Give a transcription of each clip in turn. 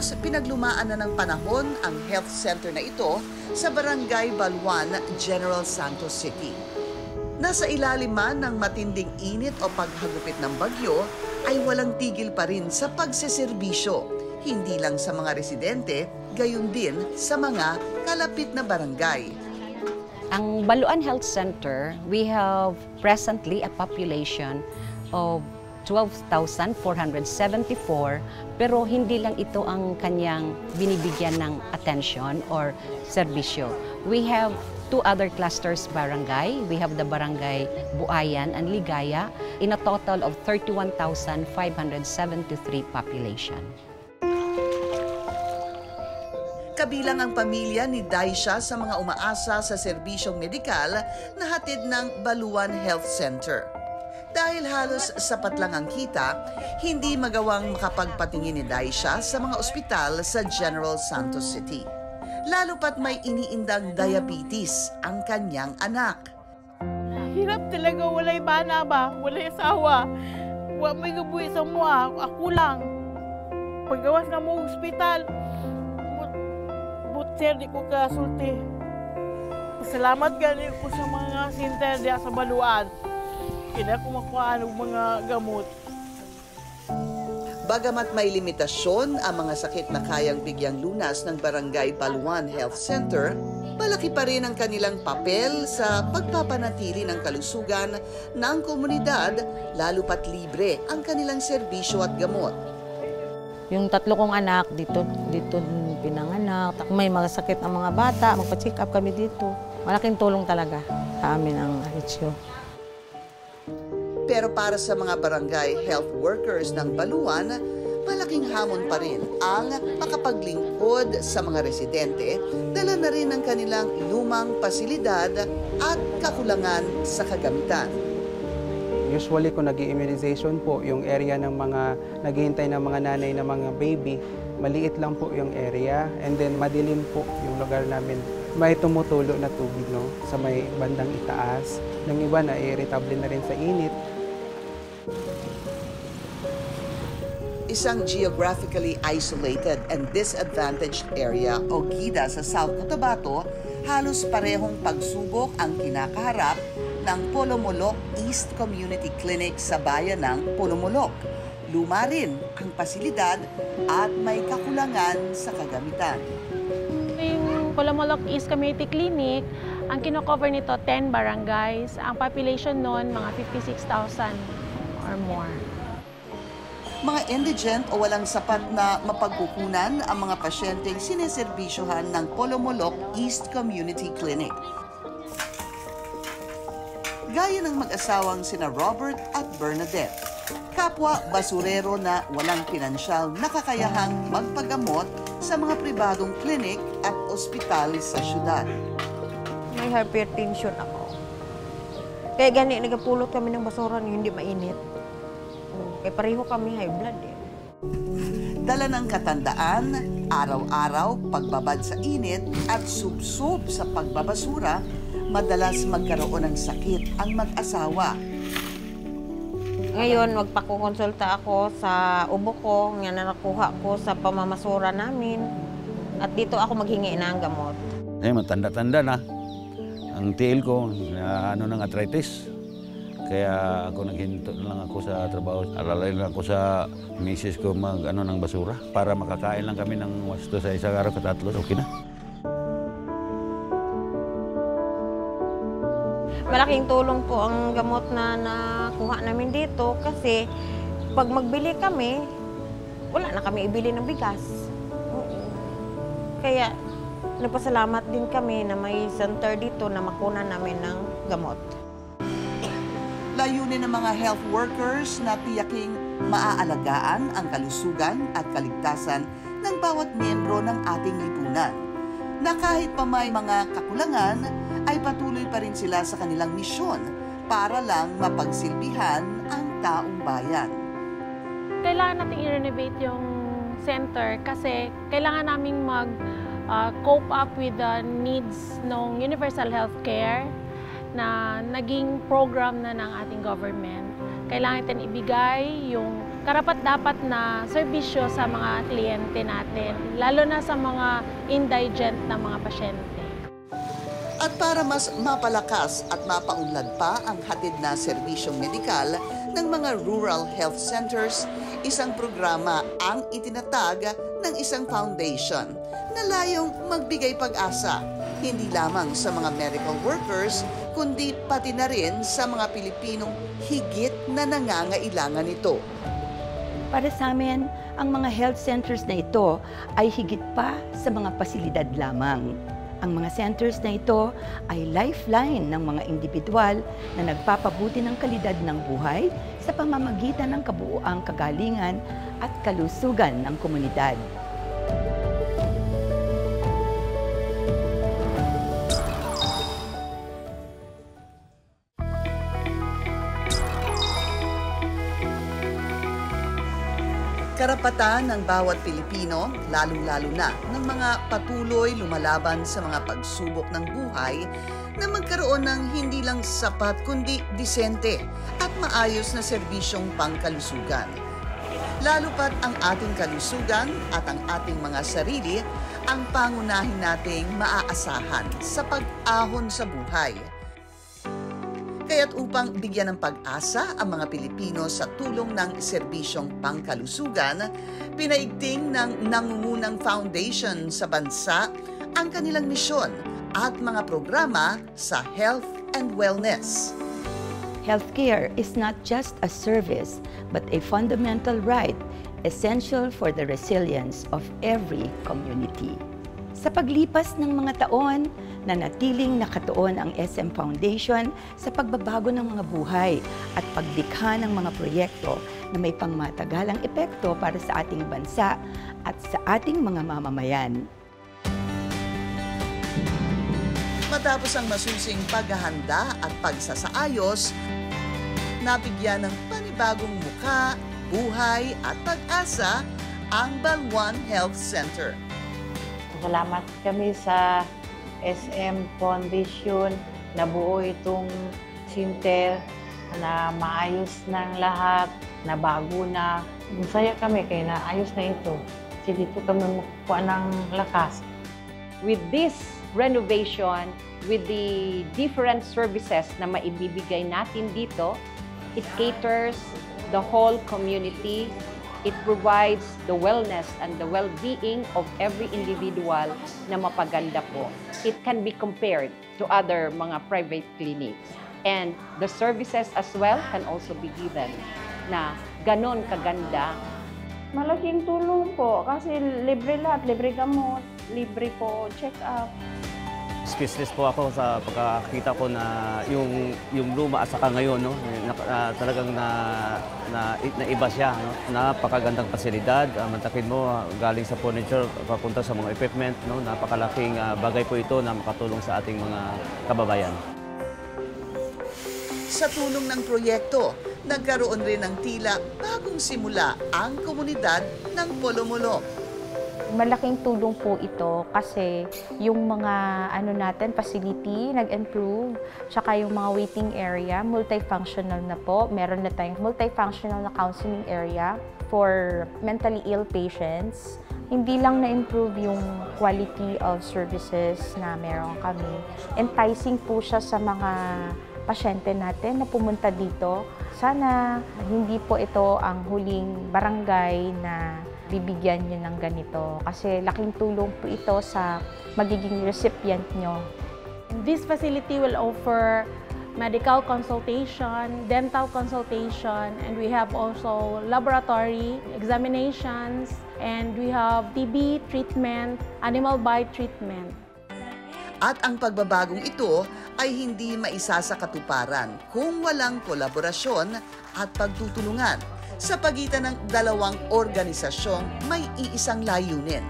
Halos pinaglumaan na ng panahon ang health center na ito sa Barangay Baluan, General Santos City. Nasa ilalim man ng matinding init o paghagupit ng bagyo, ay walang tigil pa rin sa pagseserbisyo, hindi lang sa mga residente, gayon din sa mga kalapit na barangay. Ang Baluan Health Center, we have presently a population of 12,474, pero hindi lang ito ang kanyang binibigyan ng attention or serbisyo. We have two other clusters barangay. We have the Barangay Buayan and Ligaya in a total of 31,573 population. Kabilang ang pamilya ni Daisha sa mga umaasa sa serbisyong medikal na hatid ng Baluan Health Center. Dahil halos sapat lang ang kita, hindi magawang makapagpatingin ni Daisha sa mga ospital sa General Santos City. Lalo pat may iniindang diabetes ang kanyang anak. Hirap talaga, walay bana ba, walay asawa. Wa may gabuhi sa mua, ako lang. Paggawas na mo ospital, butser di ko kasulti. Salamat gani ko sa mga center diya sa Baluan. Kaya ko makuha ng mga gamot. Bagamat may limitasyon ang mga sakit na kayang bigyang lunas ng Barangay Baluan Health Center, malaki pa rin ang kanilang papel sa pagpapanatili ng kalusugan ng komunidad, lalo pat libre ang kanilang serbisyo at gamot. Yung tatlo kong anak, dito pinanganak. May mga sakit ang mga bata, magpa-check up kami dito. Malaking tulong talaga sa amin ang HQ. Pero para sa mga barangay health workers ng Baluan, malaking hamon pa rin ang makapaglingkod sa mga residente, dala na rin ang kanilang lumang pasilidad at kakulangan sa kagamitan. Usually kung nag-immunization po, yung area ng mga naghihintay ng mga nanay ng mga baby, maliit lang po yung area, and then madilim po yung lugar namin. May tumutulo na tubig, no, sa may bandang itaas. Ng iba na irritable na rin sa init. Isang geographically isolated and disadvantaged area o GIDA sa South Cotabato, halos parehong pagsubok ang kinakaharap ng Polomolok East Community Clinic sa bayan ng Polomolok. Luma rin ang pasilidad at may kakulangan sa kagamitan. Yung Polomolok East Community Clinic, ang kino-cover nito 10 barangays. Ang population noon mga 56,000 or more. Mga indigent o walang sapat na mapagkukunan ang mga pasyenteng sineserbisyohan ng Polomolok East Community Clinic. Gaya ng mag-asawang sina Robert at Bernadette, kapwa basurero na walang pinansyal na kakayahang magpagamot sa mga pribadong klinik at ospital sa syudad. May hypertension ako. Kaya gani, nagapulot kami ng basura na hindi mainit. Kaya pareho kami high blood eh. Dala ng katandaan, araw-araw pagbabad sa init at sub-sub sa pagbabasura, madalas magkaroon ng sakit ang mag-asawa. Ngayon, magpakukonsulta ako sa ubo ko, nga na nakuha ko sa pamamasura namin. At dito ako maghingi ng gamot. Matanda-tanda na. Ang tiil ko, ng arthritis. Kaya ako naghinto lang ako sa trabaho. Alalay lang ako sa misis ko ng basura para makakain lang kami ng wasto sa isang araw katatlo. Okay na. Malaking tulong po ang gamot na nakuha namin dito kasi pag magbili kami, wala na kami ibili ng bigas. Kaya nagpasalamat din kami na may center dito na makunan namin ng gamot. Layunin ng mga health workers na tiyaking maaalagaan ang kalusugan at kaligtasan ng bawat miyembro ng ating lipunan. Na kahit pa may mga kakulangan, ay patuloy pa rin sila sa kanilang misyon para lang mapagsilbihan ang taong bayan. Kailangan natin i-renovate yung center kasi kailangan naming mag-cope up with the needs ng universal health care na naging program na ng ating government. Kailangan natin ibigay yung karapat-dapat na serbisyo sa mga kliyente natin, lalo na sa mga indigent na mga pasyente. At para mas mapalakas at mapaunlad pa ang hatid na serbisyong medikal ng mga rural health centers, isang programa ang itinatag ng isang foundation na layong magbigay pag-asa, hindi lamang sa mga medical workers, kundi pati na rin sa mga Pilipinong higit na nangangailangan nito. Para sa amin, ang mga health centers na ito ay higit pa sa mga pasilidad lamang. Ang mga centers na ito ay lifeline ng mga individual na nagpapabuti ng kalidad ng buhay sa pamamagitan ng kabuuang kagalingan at kalusugan ng komunidad. Karapatan ng bawat Pilipino, lalong-lalo na ng mga patuloy lumalaban sa mga pagsubok ng buhay, na magkaroon ng hindi lang sapat kundi disente at maayos na serbisyong pangkalusugan. Lalo pat ang ating kalusugan at ang ating mga sarili ang pangunahin nating maaasahan sa pag-ahon sa buhay. Kaya't upang bigyan ng pag-asa ang mga Pilipino sa tulong ng serbisyong pangkalusugan, pinaigting ng nangungunang foundation sa bansa ang kanilang misyon at mga programa sa health and wellness. Healthcare is not just a service, but a fundamental right, essential for the resilience of every community. Sa paglipas ng mga taon, nanatiling nakatuon ang SM Foundation sa pagbabago ng mga buhay at paglikha ng mga proyekto na may pangmatagalang epekto para sa ating bansa at sa ating mga mamamayan. Matapos ang masusing paghahanda at pagsasaayos, nabigyan ng panibagong muka, buhay at pag-asa ang Balwan Health Center. Salamat kami sa SM Foundation na buo itong center na maayos ng lahat, na bago na. Masaya kami kaya naayos na ito. Kasi dito kami makukuha ng lakas. With this renovation, with the different services na maibibigay natin dito, it caters the whole community. It provides the wellness and the well-being of every individual na mapaganda po. It can be compared to other mga private clinics. And the services as well can also be given na ganon kaganda. Malaking tulong po kasi libre lahat, libre gamot, libre po check-up. Speechless po ako sa pagkakita ko na yung luma at saka ngayon, no, talagang naiba siya. No? Napakagandang pasilidad. Mantakin mo, galing sa furniture, papunta sa mga equipment. No? Napakalaking bagay po ito na makatulong sa ating mga kababayan. Sa tulong ng proyekto, nagkaroon rin ng tila bagong simula ang komunidad ng Polomolo. Malaking tulong po ito kasi yung mga facility nag-improve, tsaka yung mga waiting area, multifunctional na po. Meron na tayong multifunctional na counseling area for mentally ill patients. Hindi lang na-improve yung quality of services na meron kami. Enticing po siya sa mga pasyente natin na pumunta dito. Sana hindi po ito ang huling barangay na bibigyan nyo ng ganito kasi laking tulong po ito sa magiging recipient nyo. This facility will offer medical consultation, dental consultation, and we have also laboratory examinations, and we have TB treatment, animal bite treatment. At ang pagbabagong ito ay hindi maisa sa katuparan kung walang kolaborasyon at pagtutulungan sa pagitan ng dalawang organisasyong may iisang layunin.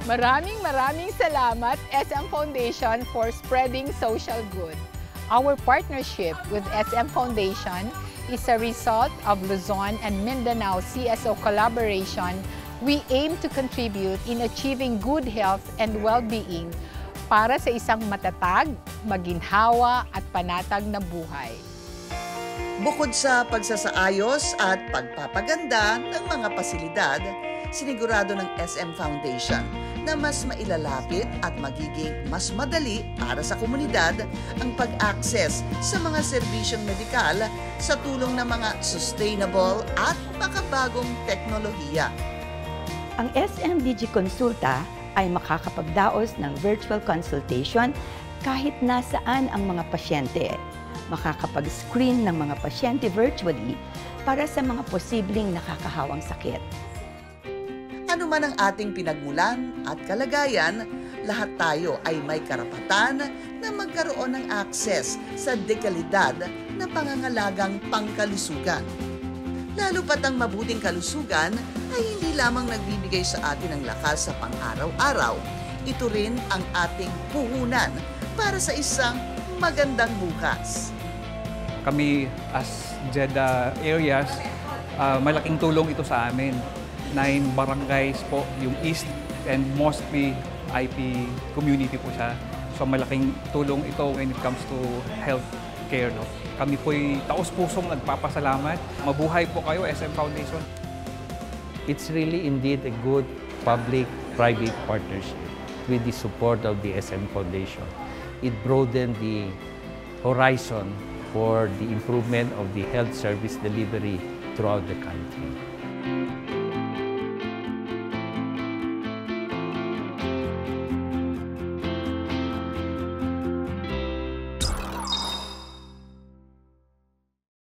Maraming salamat SM Foundation for spreading social good. Our partnership with SM Foundation is a result of Luzon and Mindanao CSO collaboration. We aim to contribute in achieving good health and well-being para sa isang matatag, maginhawa at panatag na buhay. Bukod sa pagsasaayos at pagpapaganda ng mga pasilidad, sinigurado ng SM Foundation na mas mailalapit at magiging mas madali para sa komunidad ang pag-access sa mga serbisyong medikal sa tulong ng mga sustainable at makabagong teknolohiya. Ang SM DigiConsulta ay makakapagdaos ng virtual consultation kahit nasaan ang mga pasyente. Makakapag-screen ng mga pasyente virtually para sa mga posibleng nakakahawang sakit. Ano man ang ating pinagmulan at kalagayan, lahat tayo ay may karapatan na magkaroon ng akses sa dekalidad na pangangalagang pangkalusugan. Lalo pat ang mabuting kalusugan ay hindi lamang nagbibigay sa atin ng lakas sa pang-araw-araw. Ito rin ang ating puhunan para sa isang magandang bukas. Kami as JEDA areas, malaking tulong ito sa amin. 9 barangays po, yung East and mostly IP community po siya. So malaking tulong ito when it comes to health care. No? Kami po'y taos-pusong nagpapasalamat. Mabuhay po kayo, SM Foundation. It's really indeed a good public-private partnership with the support of the SM Foundation. It broadened the horizon for the improvement of the health service delivery throughout the country.